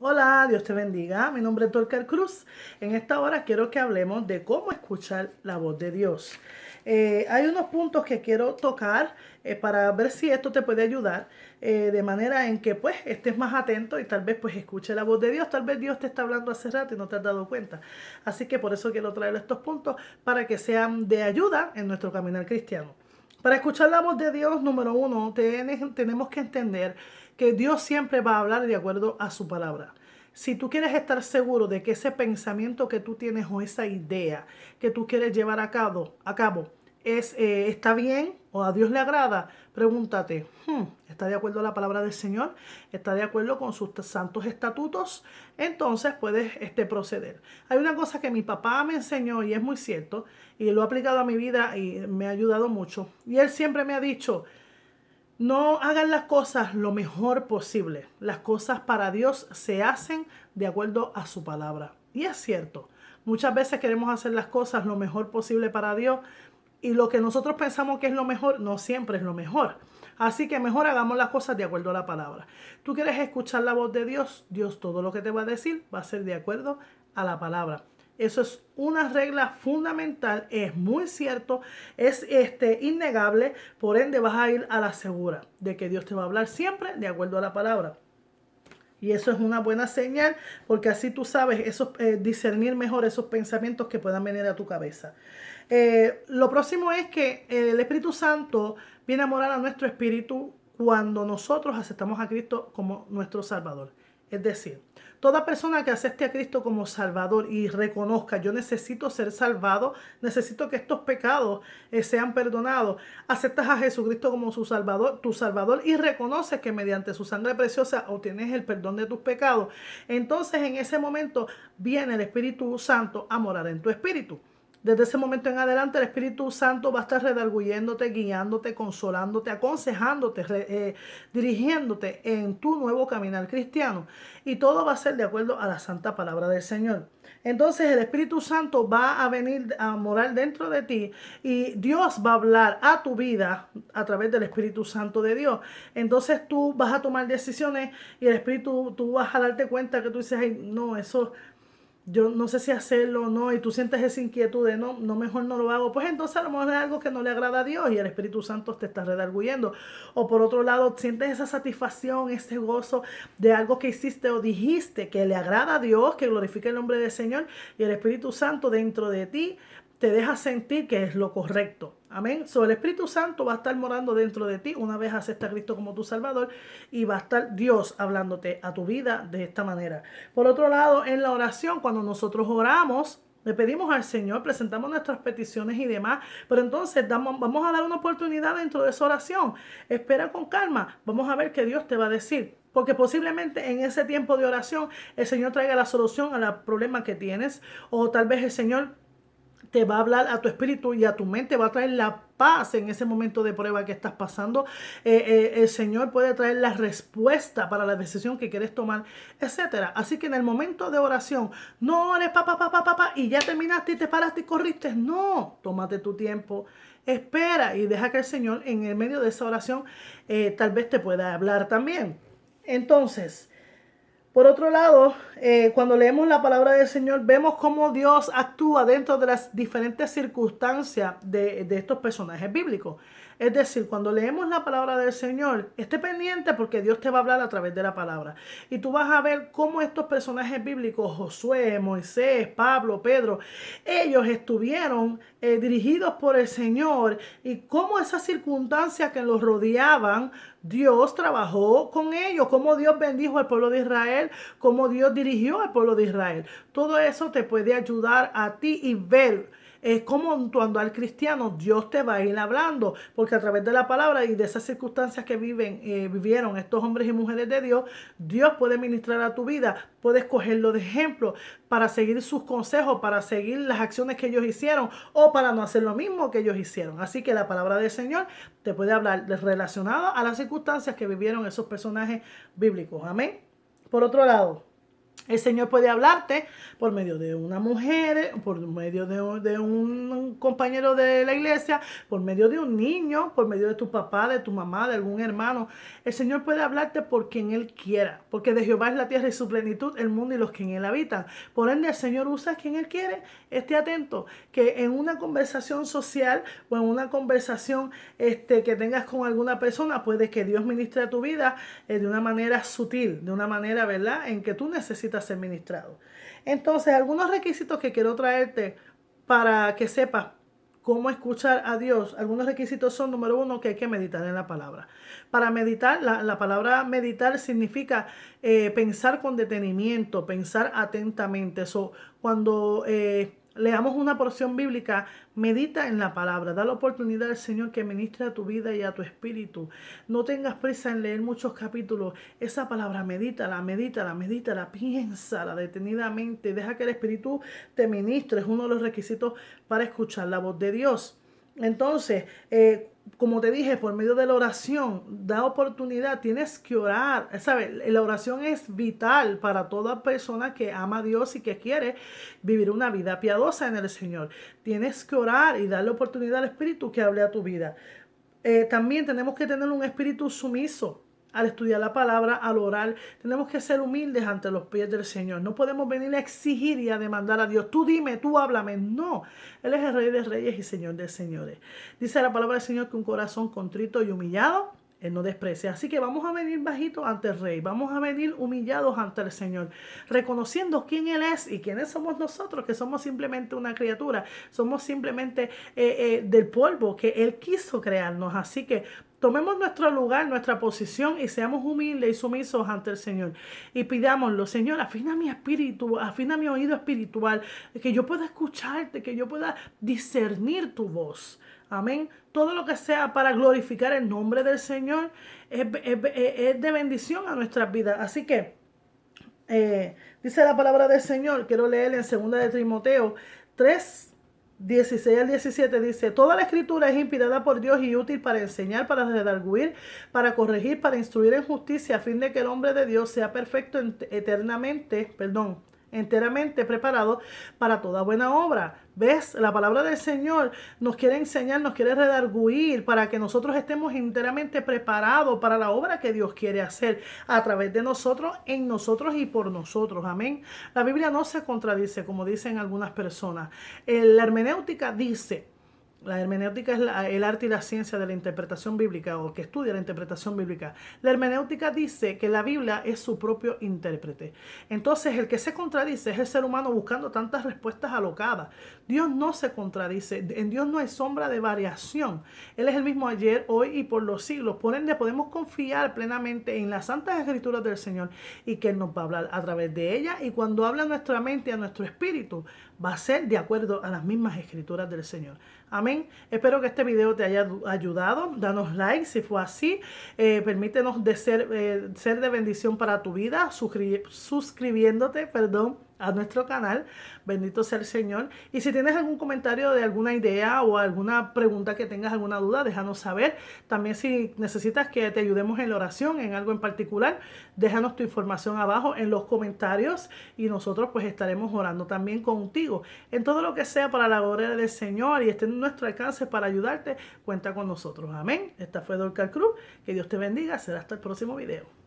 Hola, Dios te bendiga. Mi nombre es Torcar Cruz. En esta hora quiero que hablemos de cómo escuchar la voz de Dios. Hay unos puntos que quiero tocar para ver si esto te puede ayudar de manera en que pues estés más atento y tal vez pues escuche la voz de Dios. Tal vez Dios te está hablando hace rato y no te has dado cuenta. Así que por eso quiero traer estos puntos para que sean de ayuda en nuestro caminar cristiano. Para escuchar la voz de Dios, número uno, tenemos que entender que Dios siempre va a hablar de acuerdo a su palabra. Si tú quieres estar seguro de que ese pensamiento que tú tienes o esa idea que tú quieres llevar a cabo está bien o a Dios le agrada, pregúntate, ¿está de acuerdo a la palabra del Señor? ¿Está de acuerdo con sus santos estatutos? Entonces puedes proceder. Hay una cosa que mi papá me enseñó y es muy cierto, y lo he aplicado a mi vida y me ha ayudado mucho. Y él siempre me ha dicho, no hagan las cosas lo mejor posible. Las cosas para Dios se hacen de acuerdo a su palabra. Y es cierto, muchas veces queremos hacer las cosas lo mejor posible para Dios y lo que nosotros pensamos que es lo mejor no siempre es lo mejor. Así que mejor hagamos las cosas de acuerdo a la palabra. Tú quieres escuchar la voz de Dios, Dios todo lo que te va a decir va a ser de acuerdo a la palabra. Eso es una regla fundamental, es muy cierto, es innegable, por ende vas a ir a la segura de que Dios te va a hablar siempre de acuerdo a la palabra. Y eso es una buena señal porque así tú sabes discernir mejor esos pensamientos que puedan venir a tu cabeza. Lo próximo es que el Espíritu Santo viene a morar a nuestro espíritu cuando nosotros aceptamos a Cristo como nuestro Salvador. Es decir, toda persona que acepte a Cristo como Salvador y reconozca, yo necesito ser salvado, necesito que estos pecados sean perdonados, aceptas a Jesucristo como su Salvador, tu Salvador y reconoces que mediante su sangre preciosa obtienes el perdón de tus pecados, entonces en ese momento viene el Espíritu Santo a morar en tu espíritu. Desde ese momento en adelante el Espíritu Santo va a estar redarguyéndote, guiándote, consolándote, aconsejándote, dirigiéndote en tu nuevo caminar cristiano. Y todo va a ser de acuerdo a la santa palabra del Señor. Entonces el Espíritu Santo va a venir a morar dentro de ti y Dios va a hablar a tu vida a través del Espíritu Santo de Dios. Entonces tú vas a tomar decisiones y el Espíritu, tú vas a darte cuenta que tú dices, ay, no, eso yo no sé si hacerlo o no, y tú sientes esa inquietud de no, mejor no lo hago, pues entonces a lo mejor es algo que no le agrada a Dios y el Espíritu Santo te está redarguyendo. O por otro lado, sientes esa satisfacción, ese gozo de algo que hiciste o dijiste que le agrada a Dios, que glorifica el nombre del Señor, y el Espíritu Santo dentro de ti te deja sentir que es lo correcto. Amén. So, el Espíritu Santo va a estar morando dentro de ti una vez aceptas a Cristo como tu Salvador y va a estar Dios hablándote a tu vida de esta manera. Por otro lado, en la oración, cuando nosotros oramos, le pedimos al Señor, presentamos nuestras peticiones y demás, pero entonces vamos a dar una oportunidad dentro de esa oración. Espera con calma, vamos a ver qué Dios te va a decir. Porque posiblemente en ese tiempo de oración el Señor traiga la solución al problema que tienes, o tal vez el Señor te va a hablar a tu espíritu y a tu mente, va a traer la paz en ese momento de prueba que estás pasando. El Señor puede traer la respuesta para la decisión que quieres tomar, etcétera. Así que en el momento de oración, no ores y ya terminaste y te paraste y corriste. No, tómate tu tiempo, espera y deja que el Señor en el medio de esa oración tal vez te pueda hablar también. Entonces, por otro lado, cuando leemos la palabra del Señor, vemos cómo Dios actúa dentro de las diferentes circunstancias de estos personajes bíblicos. Es decir, cuando leemos la palabra del Señor, esté pendiente porque Dios te va a hablar a través de la palabra. Y tú vas a ver cómo estos personajes bíblicos, Josué, Moisés, Pablo, Pedro, ellos estuvieron dirigidos por el Señor y cómo esas circunstancias que los rodeaban, Dios trabajó con ellos, cómo Dios bendijo al pueblo de Israel, cómo Dios dirigió al pueblo de Israel. Todo eso te puede ayudar a ti y ver cómo cuando al cristiano Dios te va a ir hablando, porque a través de la palabra y de esas circunstancias que vivieron estos hombres y mujeres de Dios, Dios puede ministrar a tu vida, puedes cogerlo de ejemplo para seguir sus consejos, para seguir las acciones que ellos hicieron o para no hacer lo mismo que ellos hicieron. Así que la palabra del Señor te puede hablar relacionada a las circunstancias que vivieron esos personajes bíblicos. Amén. Por otro lado, El Señor puede hablarte por medio de una mujer, por medio de un compañero de la iglesia, por medio de un niño, por medio de tu papá, de tu mamá, de algún hermano. El Señor puede hablarte por quien Él quiera, porque de Jehová es la tierra y su plenitud, el mundo y los que en él habitan. Por ende, el Señor usa a quien Él quiere. Esté atento que en una conversación social o en una conversación que tengas con alguna persona, puede que Dios ministre a tu vida de una manera sutil, de una manera, ¿verdad?, en que tú necesitas ser ministrado. Entonces, algunos requisitos que quiero traerte para que sepas cómo escuchar a Dios. Algunos requisitos son: número uno, que hay que meditar en la palabra. Para meditar, la palabra meditar significa pensar con detenimiento, pensar atentamente. Eso, cuando leamos una porción bíblica, medita en la palabra, da la oportunidad al Señor que ministre a tu vida y a tu espíritu. No tengas prisa en leer muchos capítulos. Esa palabra, medítala, piénsala detenidamente, deja que el Espíritu te ministre. Es uno de los requisitos para escuchar la voz de Dios. Entonces, como te dije, por medio de la oración, da oportunidad, tienes que orar, ¿sabes? La oración es vital para toda persona que ama a Dios y que quiere vivir una vida piadosa en el Señor. Tienes que orar y darle oportunidad al Espíritu que hable a tu vida. También tenemos que tener un espíritu sumiso. Al estudiar la palabra, al orar, tenemos que ser humildes ante los pies del Señor. No podemos venir a exigir y a demandar a Dios: tú dime, tú háblame. No, Él es el Rey de Reyes y Señor de Señores. Dice la palabra del Señor que un corazón contrito y humillado Él no desprecia. Así que vamos a venir bajito ante el Rey. Vamos a venir humillados ante el Señor, reconociendo quién Él es y quiénes somos nosotros, que somos simplemente una criatura. Somos simplemente del polvo que Él quiso crearnos. Así que tomemos nuestro lugar, nuestra posición y seamos humildes y sumisos ante el Señor. Y pidámoslo: Señor, afina mi espíritu, afina mi oído espiritual, que yo pueda escucharte, que yo pueda discernir tu voz. Amén. Todo lo que sea para glorificar el nombre del Señor es de bendición a nuestras vidas. Así que dice la palabra del Señor, quiero leer en 2 de Timoteo 3, 16 al 17, dice: toda la escritura es inspirada por Dios y útil para enseñar, para redarguir, para corregir, para instruir en justicia, a fin de que el hombre de Dios sea perfecto, enteramente preparado para toda buena obra. ¿Ves? La palabra del Señor nos quiere enseñar, nos quiere redarguir para que nosotros estemos enteramente preparados para la obra que Dios quiere hacer a través de nosotros, en nosotros y por nosotros. Amén. La Biblia no se contradice, como dicen algunas personas. La hermenéutica dice... La hermenéutica es el arte y la ciencia de la interpretación bíblica, o que estudia la interpretación bíblica. La hermenéutica dice que la Biblia es su propio intérprete. Entonces, el que se contradice es el ser humano buscando tantas respuestas alocadas. Dios no se contradice. En Dios no hay sombra de variación. Él es el mismo ayer, hoy y por los siglos. Por ende, podemos confiar plenamente en las santas escrituras del Señor y que Él nos va a hablar a través de ellas. Y cuando habla a nuestra mente y a nuestro espíritu, va a ser de acuerdo a las mismas escrituras del Señor. Amén. Espero que este video te haya ayudado. Danos like si fue así. Permítenos ser de bendición para tu vida, suscribiéndote, a nuestro canal. Bendito sea el Señor. Y si tienes algún comentario de alguna idea o alguna pregunta que tengas, alguna duda, déjanos saber. También, si necesitas que te ayudemos en la oración, en algo en particular, déjanos tu información abajo en los comentarios y nosotros pues estaremos orando también contigo. En todo lo que sea para la gloria del Señor y esté en nuestro alcance para ayudarte, cuenta con nosotros. Amén. Esta fue Dorcas Cruz. Que Dios te bendiga. Será hasta el próximo video.